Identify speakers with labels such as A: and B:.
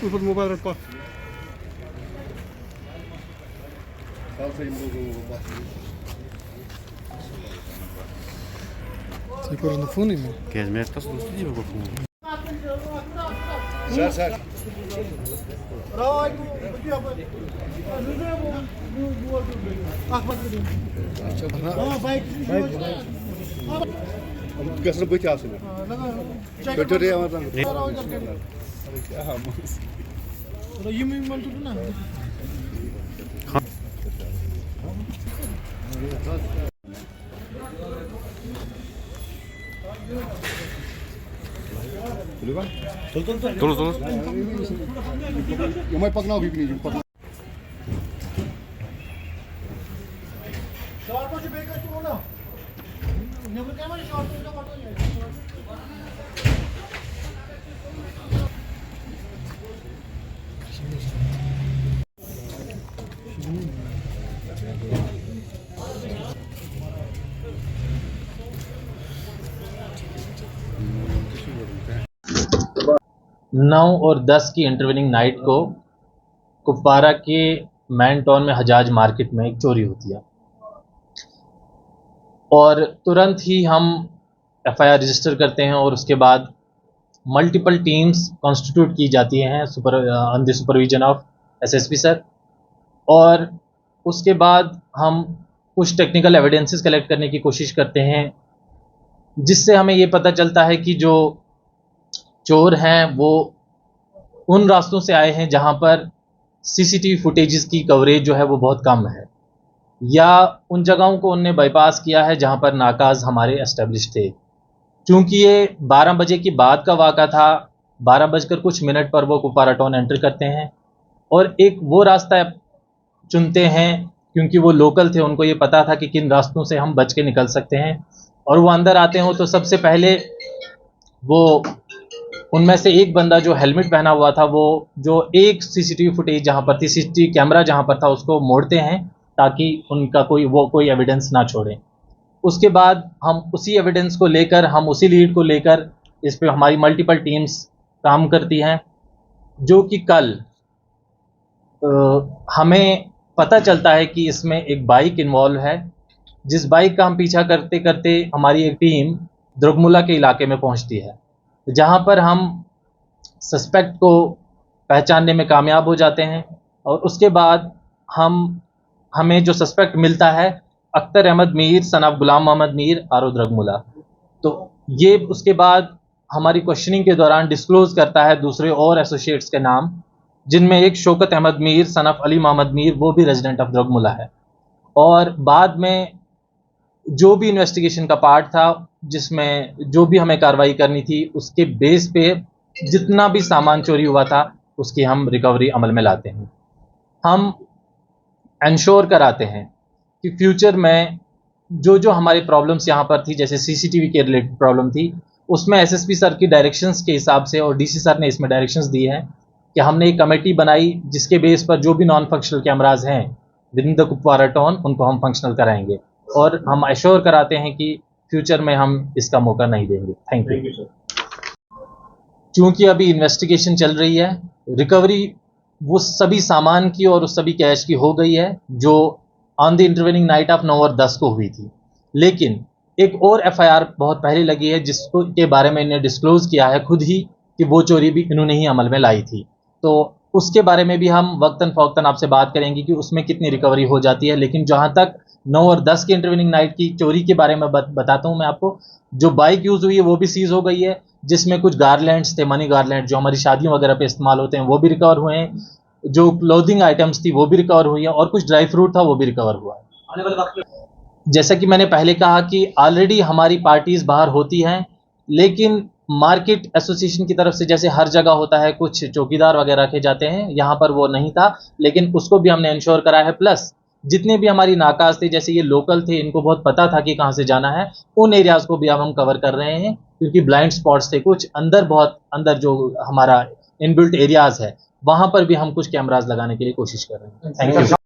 A: ऊपर मोबाइल रखो। Você no fundo, irmão?
B: Que as minhas taças não se divulgam com.
A: Sério. Gasar bıçağı asıyor. Kötü ama ben.
B: Todos.
A: Eu mais pago não, Vivi, não pago.
C: नौ और 10 की intervening night को कुपवारा के man town में हजाज market में एक चोरी होती है और तुरंत ही हम एफआईआर रजिस्टर करते हैं और उसके बाद मल्टीपल टीम्स कॉन्स्टिट्यूट की जाती हैं under supervision of SSP sir. और उसके बाद हम कुछ टेक्निकल एविडेंसेस कलेक्ट करने की कोशिश करते हैं जिससे हमें ये पता चलता है कि जो चोर हैं वो उन रास्तों से आए हैं जहां पर सीसीटीवी फुटेजेस की कवरेज जो है वो बहुत कम है, या उन जगहों को उनने बाईपास किया है जहां पर नाकाज हमारे एस्टेब्लिश थे। चूंकि ये 12 बजे की बाद का वाक़ा था, 12 बजकर कुछ मिनट पर वो कुपवारा टाउन एंटर करते हैं और एक वो रास्ता चुनते हैं क्योंकि वो लोकल थे, उनको ये पता था कि किन रास्तों से हम बच के निकल सकते हैं। और वो अंदर आते हो तो सबसे पहले वो उनमें से एक बंदा जो हेलमेट पहना हुआ था वो जो एक सीसीटीवी फुटेज जहां पर थी, सीसीटीवी कैमरा जहां पर था, उसको मोड़ते हैं ताकि उनका कोई एविडेंस ना छोड़े। उसके बाद हम उसी एविडेंस को लेकर, हम उसी लीड को लेकर इस पे हमारी मल्टीपल टीम्स काम करती हैं, जो कि कल हमें पता चलता है कि इसमें एक बाइक इन्वॉल्व है, जिस बाइक का हम पीछा करते करते हमारी एक टीम द्रगमुला के इलाके में पहुंचती है, जहां पर हम सस्पेक्ट को पहचानने में कामयाब हो जाते हैं। और उसके बाद हमें जो सस्पेक्ट मिलता है अख्तर अहमद मीर सन ऑफ गुलाम मोहम्मद मीर आरो द्रगमुला। तो ये उसके बाद हमारी क्वेश्चनिंग के दौरान डिस्क्लोज करता है दूसरे और एसोसिएट्स के नाम, जिनमें एक शौकत अहमद मीर सन ऑफ अली मोहम्मद मीर, वो भी रेजिडेंट ऑफ द्रगमुला है। और बाद में जो भी इन्वेस्टिगेशन का पार्ट था, जिसमें जो भी हमें कार्रवाई करनी थी, उसके बेस पे जितना भी सामान चोरी हुआ था उसकी हम रिकवरी अमल में लाते हैं। हम इंश्योर कराते हैं कि फ्यूचर में जो हमारी प्रॉब्लम्स यहाँ पर थी, जैसे सीसीटीवी के रिलेटेड प्रॉब्लम थी, उसमें एसएसपी सर की डायरेक्शंस के हिसाब से और डीसी सर ने इसमें डायरेक्शंस दिए हैं कि हमने एक कमेटी बनाई जिसके बेस पर जो भी नॉन फंक्शनल कैमराज हैं with in the Kupwara town उनको हम फंक्शनल कराएंगे और हम एश्योर कराते हैं कि फ्यूचर में हम इसका मौका नहीं देंगे। Thank you sir. चूंकि अभी इन्वेस्टिगेशन चल रही है, रिकवरी वो सभी सामान की और उस सभी कैश की हो गई है जो on the intervening night of 9 और 10 को हुई थी, लेकिन एक और एफआईआर बहुत पहले लगी है जिसको के बारे में इन्हें डिस्क्लोज किया है खुद ही कि वो चोरी भी इन्होंने ही अमल में लाई थी। तो उसके बारे में भी हम वक्तन फ़ौक्तन आपसे बात करेंगे कि उसमें कितनी रिकवरी हो जाती है। लेकिन जहाँ तक 9 और 10 की इंटरवेनिंग नाइट की चोरी के बारे में बताता हूँ मैं आपको। जो बाइक यूज़ हुई है वो भी सीज़ हो गई है, जिसमें कुछ गारलैंड्स थे, मनी गारलैंड जो हमारी शादियों वगैरह पे इस्तेमाल होते हैं, वो भी रिकवर हुए हैं। जो क्लोथिंग आइटम्स थी वो भी रिकवर हुई है और कुछ ड्राई फ्रूट था वो भी रिकवर हुआ है। जैसा कि मैंने पहले कहा कि ऑलरेडी हमारी पार्टीज़ बाहर होती हैं, लेकिन मार्केट एसोसिएशन की तरफ से जैसे हर जगह होता है कुछ चौकीदार वगैरह रखे जाते हैं, यहाँ पर वो नहीं था, लेकिन उसको भी हमने इंश्योर करा है। प्लस जितने भी हमारी नाकाज थे, जैसे ये लोकल थे, इनको बहुत पता था कि कहाँ से जाना है, उन एरियाज को भी अब हम कवर कर रहे हैं, क्योंकि ब्लाइंड स्पॉट्स थे कुछ अंदर, बहुत अंदर जो हमारा इनबिल्ट एरियाज है, वहां पर भी हम कुछ कैमराज लगाने के लिए कोशिश कर रहे हैं। Thank you.